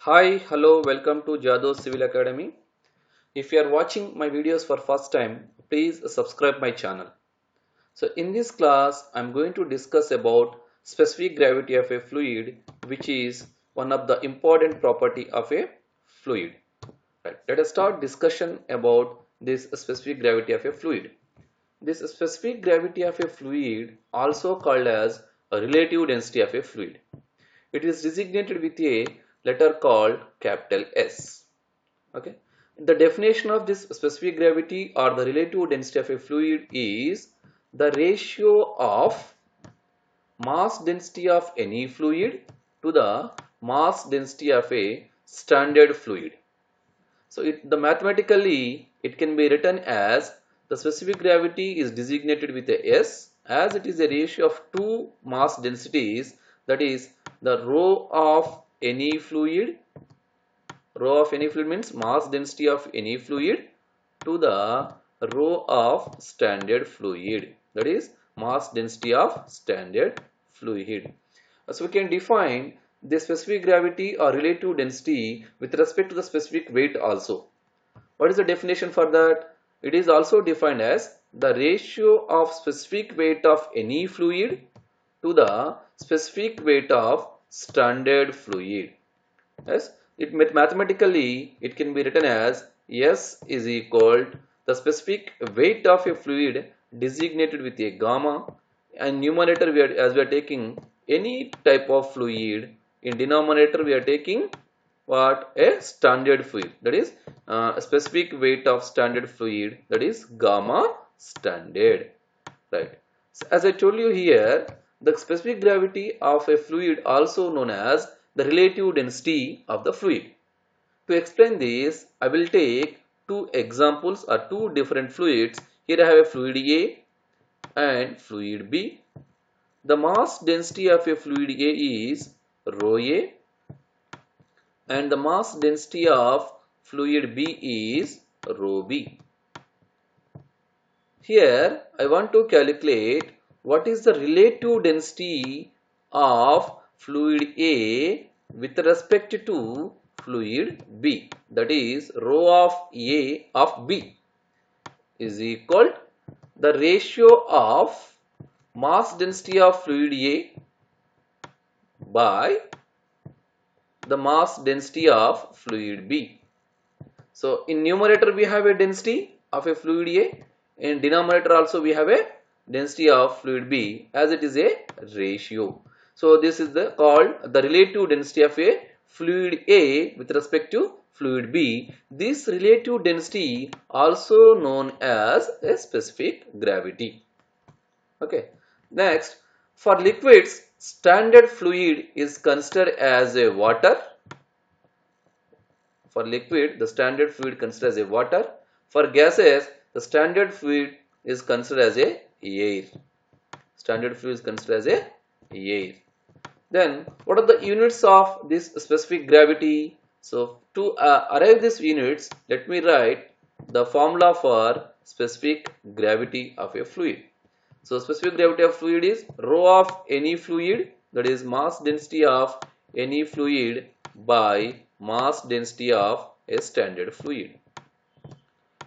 Hi, hello, welcome to Jado Civil Academy. If you are watching my videos for first time, please subscribe my channel. So in this class, I'm going to discuss about specific gravity of a fluid, which is one of the important property of a fluid. Right. Let us start discussion about this specific gravity of a fluid. This specific gravity of a fluid, also called as a relative density of a fluid. It is designated with a letter called capital S. Okay. The definition of this specific gravity or the relative density of a fluid is the ratio of mass density of any fluid to the mass density of a standard fluid. So the mathematically it can be written as the specific gravity is designated with a S as it is a ratio of two mass densities, that is the rho of any fluid means mass density of any fluid to the rho of standard fluid, that is mass density of standard fluid. So we can define the specific gravity or relative density with respect to the specific weight also. What is the definition for that? It is also defined as the ratio of specific weight of any fluid to the specific weight of standard fluid. Yes, mathematically it can be written as S is equal to the specific weight of a fluid designated with a gamma, and numerator as we are taking any type of fluid, in denominator we are taking what? A standard fluid, that is a specific weight of standard fluid, that is gamma standard. Right. So as I told you here, the specific gravity of a fluid also known as the relative density of the fluid. To explain this, I will take two examples or two different fluids. Here I have a fluid A and fluid B. The mass density of a fluid A is rho A and the mass density of fluid B is rho B. Here I want to calculate what is the relative density of fluid A with respect to fluid B, that is rho of A of B is equal to the ratio of mass density of fluid A by the mass density of fluid B. So in numerator we have a density of a fluid A, in denominator also we have a density of fluid B, as it is a ratio. So this is called the relative density of a fluid A with respect to fluid B. This relative density also known as a specific gravity. Okay. Next, for liquids, standard fluid is considered as a water. For liquid, the standard fluid considered as a water. For gases, the standard fluid is considered as a air. Standard fluid is considered as a air. Then, what are the units of this specific gravity? So, to arrive these units, let me write the formula for specific gravity of a fluid. So, specific gravity of fluid is rho of any fluid, that is mass density of any fluid by mass density of a standard fluid.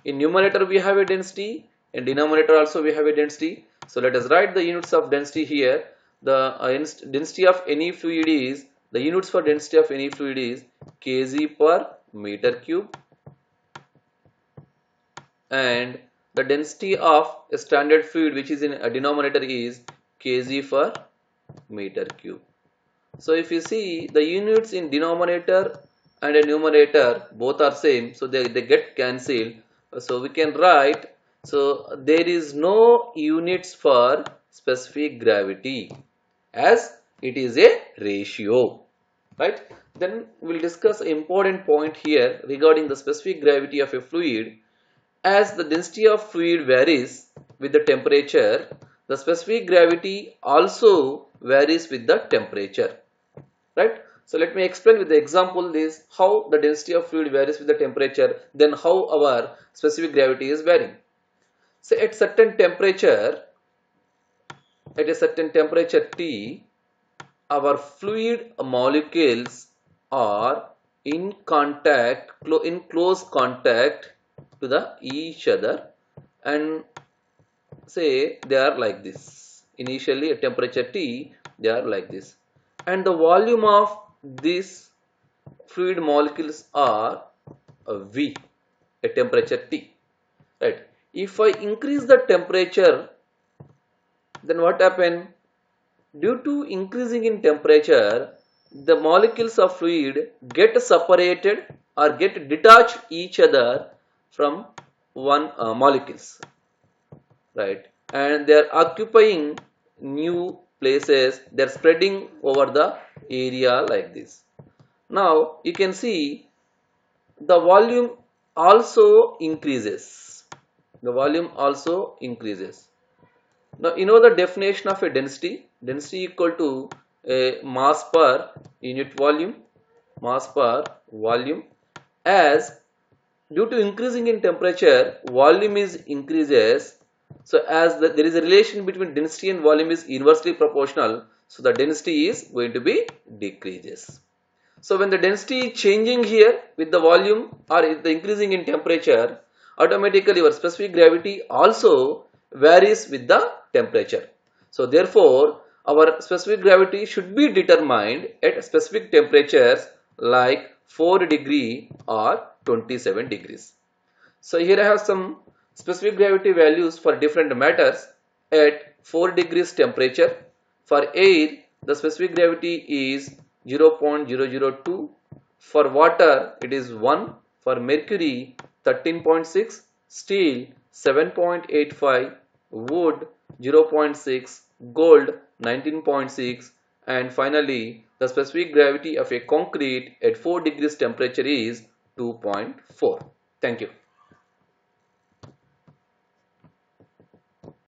In numerator we have a density, in denominator also we have a density. So let us write the units of density here. The density of any fluid is, the units for density of any fluid is kg per meter cube, and the density of a standard fluid which is in a denominator is kg per meter cube. So if you see the units in denominator and a numerator both are same, so they get cancelled. So we can write, so there is no units for specific gravity as it is a ratio, right? Then we'll discuss an important point here regarding the specific gravity of a fluid. As the density of fluid varies with the temperature, the specific gravity also varies with the temperature, right? So let me explain with the example this how the density of fluid varies with the temperature, then how our specific gravity is varying. So at a certain temperature T, our fluid molecules are in contact, in close contact to the each other, and say they are like this. Initially at temperature T, they are like this, and the volume of these fluid molecules are V at temperature T, right? If I increase the temperature, then what happen? Due to increasing in temperature, the molecules of fluid get separated or get detached each other from one molecules, right? And they are occupying new places. They are spreading over the area like this. Now you can see the volume also increases. The volume also increases. Now you know the definition of a density. Density equal to a mass per unit volume. Mass per volume. As due to increasing in temperature, volume is increases. So as there is a relation between density and volume is inversely proportional. So the density is going to be decreases. So when the density is changing here with the volume or the increasing in temperature, automatically your specific gravity also varies with the temperature. So therefore, our specific gravity should be determined at specific temperatures like 4 degree or 27 degrees. So here I have some specific gravity values for different matters at 4 degrees temperature. For air, the specific gravity is 0.002. For water, it is 1. For mercury, 13.6. Steel, 7.85. Wood, 0.6. Gold, 19.6. And finally, the specific gravity of a concrete at 4 degrees temperature is 2.4. Thank you.